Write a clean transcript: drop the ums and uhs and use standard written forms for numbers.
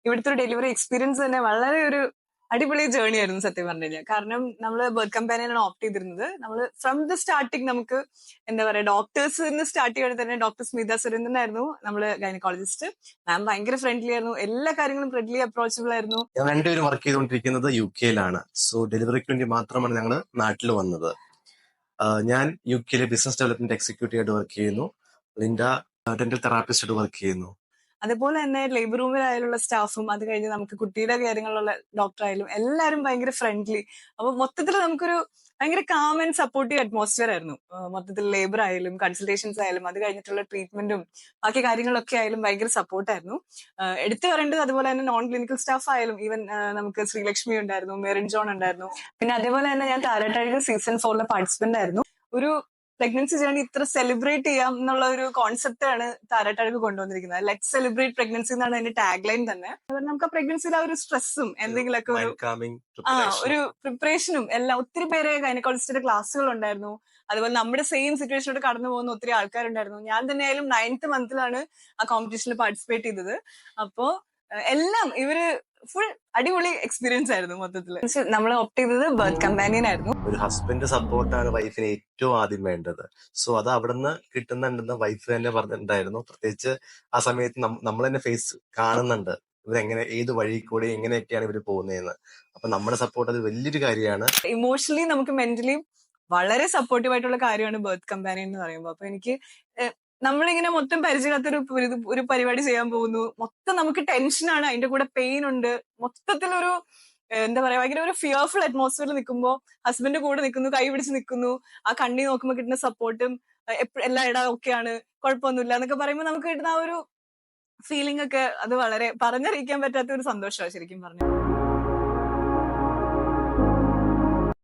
ഇവിടുത്തെ ഒരു delivery experience തന്നെ വളരെ ഒരു അടിപൊളി ജേർണി ആയിരുന്നു സത്യം പറഞ്ഞു കഴിഞ്ഞാൽ. കാരണം നമ്മൾ ബർത്ത് കമ്പാനിയനാണ് ഓപ്റ്റ് ചെയ്തിരുന്നത്. നമ്മൾ ഫ്രം ദ സ്റ്റാർട്ടിങ് നമുക്ക് എന്താ പറയാ ഡോക്ടേഴ്സിന് സ്റ്റാർട്ട് ചെയ്യുന്നത് തന്നെ ഡോക്ടർ സ്മിത സുരേന്ദ്രൻ ആയിരുന്നു നമ്മള് ഗൈനക്കോളജിസ്റ്റ്. മാം ഭയങ്കര ഫ്രണ്ട്ലി ആയിരുന്നു, എല്ലാ കാര്യങ്ങളും ഫ്രണ്ട്ലി അപ്രോച്ചബിൾ ആയിരുന്നു. ഞങ്ങൾ രണ്ടുപേരും വർക്ക് ചെയ്തുകൊണ്ടിരിക്കുന്നത് UK-ലാണ്. സോ ഡെലിവറിക്ക് വേണ്ടി മാത്രമാണ് ഞങ്ങൾ നാട്ടിൽ വന്നത്. ഞാൻ UK-ലെ ബിസിനസ് ഡെവലപ്മെന്റ് എക്സിക്യൂട്ടീവ് ആയിട്ട് വർക്ക് ചെയ്യുന്നു. ലിൻഡ ഡെന്റൽ തെറാപ്പിസ്റ്റ് ആയിട്ട് വർക്ക് ചെയ്യുന്നു. അതുപോലെ തന്നെ ലേബർ റൂമിലായാലുള്ള സ്റ്റാഫും അത് കഴിഞ്ഞ് നമുക്ക് കുട്ടിയുടെ കാര്യങ്ങളിലുള്ള ഡോക്ടറായാലും എല്ലാവരും ഭയങ്കര ഫ്രണ്ട്ലി. അപ്പൊ മൊത്തത്തിൽ നമുക്കൊരു ഭയങ്കര കാം ആൻഡ് സപ്പോർട്ടീവ് അറ്റ്മോസ്ഫിയർ ആയിരുന്നു. മൊത്തത്തിൽ ലേബർ ആയാലും കൺസൾട്ടേഷൻസ് ആയാലും അത് കഴിഞ്ഞിട്ടുള്ള ട്രീറ്റ്മെന്റും ബാക്കി കാര്യങ്ങളൊക്കെ ആയാലും ഭയങ്കര സപ്പോർട്ടായിരുന്നു. എടുത്തു പറയേണ്ടത് അതുപോലെ തന്നെ നോൺ ക്ലിനിക്കൽ സ്റ്റാഫ് ആയാലും ഈവൻ നമുക്ക് ശ്രീലക്ഷ്മി ഉണ്ടായിരുന്നു, മെറിൻ ജോൺ ഉണ്ടായിരുന്നു. പിന്നെ അതേപോലെ തന്നെ ഞാൻ താരട്ടഴക് സീസൺ 4 പാർട്ടിസിപ്പന്റ് ആയിരുന്നു. ഒരു പ്രഗ്നൻസി ജേർണി ഇത്ര സെലിബ്രേറ്റ് ചെയ്യാം എന്നുള്ള ഒരു കോൺസെപ്റ്റ് ആണ് താരട്ടഴക് കൊണ്ടുവന്നിരിക്കുന്നത്. ലെറ്റ് സെലിബ്രേറ്റ് പ്രഗ്നൻസി എന്നാണ് അതിന്റെ ടാഗ് ലൈൻ തന്നെ. നമുക്ക് ആ പ്രഗ്നൻസിയിൽ ആ ഒരു സ്ട്രെസ്സും എന്തെങ്കിലുമൊക്കെ ഒരു പ്രിപ്പറേഷനും എല്ലാം ഒത്തിരി പേര് ഗൈനക്കോളജിസ്റ്റിന്റെ ക്ലാസ്സുകൾ ഉണ്ടായിരുന്നു. അതുപോലെ നമ്മുടെ സെയിം സിറ്റുവേഷനോട് കടന്നു പോകുന്ന ഒത്തിരി ആൾക്കാരുണ്ടായിരുന്നു. ഞാൻ തന്നെ ആയാലും 9th മന്തിലാണ് ആ കോമ്പറ്റീഷനിൽ പാർട്ടിസിപ്പേറ്റ് ചെയ്തത്. അപ്പോ എല്ലാം ഇവര് ഫുൾ അടിപൊളി എക്സ്പീരിയൻസ് ആയിരുന്നു മൊത്തത്തില്. നമ്മൾ ഓപ്റ്റ് ചെയ്തത് ബർത്ത് കമ്പാനിയൻ ആയിരുന്നു. ഒരു ഹസ്ബൻഡ് സപ്പോർട്ടാണ് വൈഫിന് ഏറ്റവും ആദ്യം വേണ്ടത്. സോ അത് അവിടുന്ന് കിട്ടുന്നുണ്ടെന്ന് വൈഫ് തന്നെ പറഞ്ഞിട്ടുണ്ടായിരുന്നു. പ്രത്യേകിച്ച് ആ സമയത്ത് നമ്മൾ തന്നെ ഫേസ് കാണുന്നുണ്ട് ഇവരെങ്ങനെ ഏത് വഴി കൂടെ എങ്ങനെയൊക്കെയാണ് ഇവര് പോകുന്നതെന്ന്. അപ്പൊ നമ്മുടെ സപ്പോർട്ട് അത് വലിയൊരു കാര്യമാണ്. ഇമോഷണലി നമുക്ക് മെന്റലി വളരെ സപ്പോർട്ടീവ് ആയിട്ടുള്ള കാര്യമാണ് ബർത്ത് കമ്പാനിയൻ എന്ന് പറയുമ്പോൾ. അപ്പൊ എനിക്ക് നമ്മളിങ്ങനെ മൊത്തം പരിചയമില്ലാത്തൊരു ഒരു പരിപാടി ചെയ്യാൻ പോകുന്നു, മൊത്തം നമുക്ക് ടെൻഷനാണ്, അതിന്റെ കൂടെ പെയിൻ ഉണ്ട്, മൊത്തത്തിലൊരു എന്താ പറയാ ഭയങ്കര ഒരു ഫിയർഫുൾ അറ്റ്മോസ്ഫിയറിൽ നിൽക്കുമ്പോൾ ഹസ്ബൻഡ് കൂടെ നിൽക്കുന്നു, കൈ പിടിച്ച് നിൽക്കുന്നു, ആ കണ്ണി നോക്കുമ്പോൾ കിട്ടുന്ന സപ്പോർട്ടും എല്ലാ ഇടാ ഓക്കെയാണ് കുഴപ്പമൊന്നുമില്ല എന്നൊക്കെ പറയുമ്പോൾ നമുക്ക് കിട്ടുന്ന ആ ഒരു ഫീലിംഗ് ഒക്കെ അത് വളരെ പറഞ്ഞറിയിക്കാൻ പറ്റാത്ത ഒരു സന്തോഷമാണ് ശരിക്കും പറഞ്ഞു.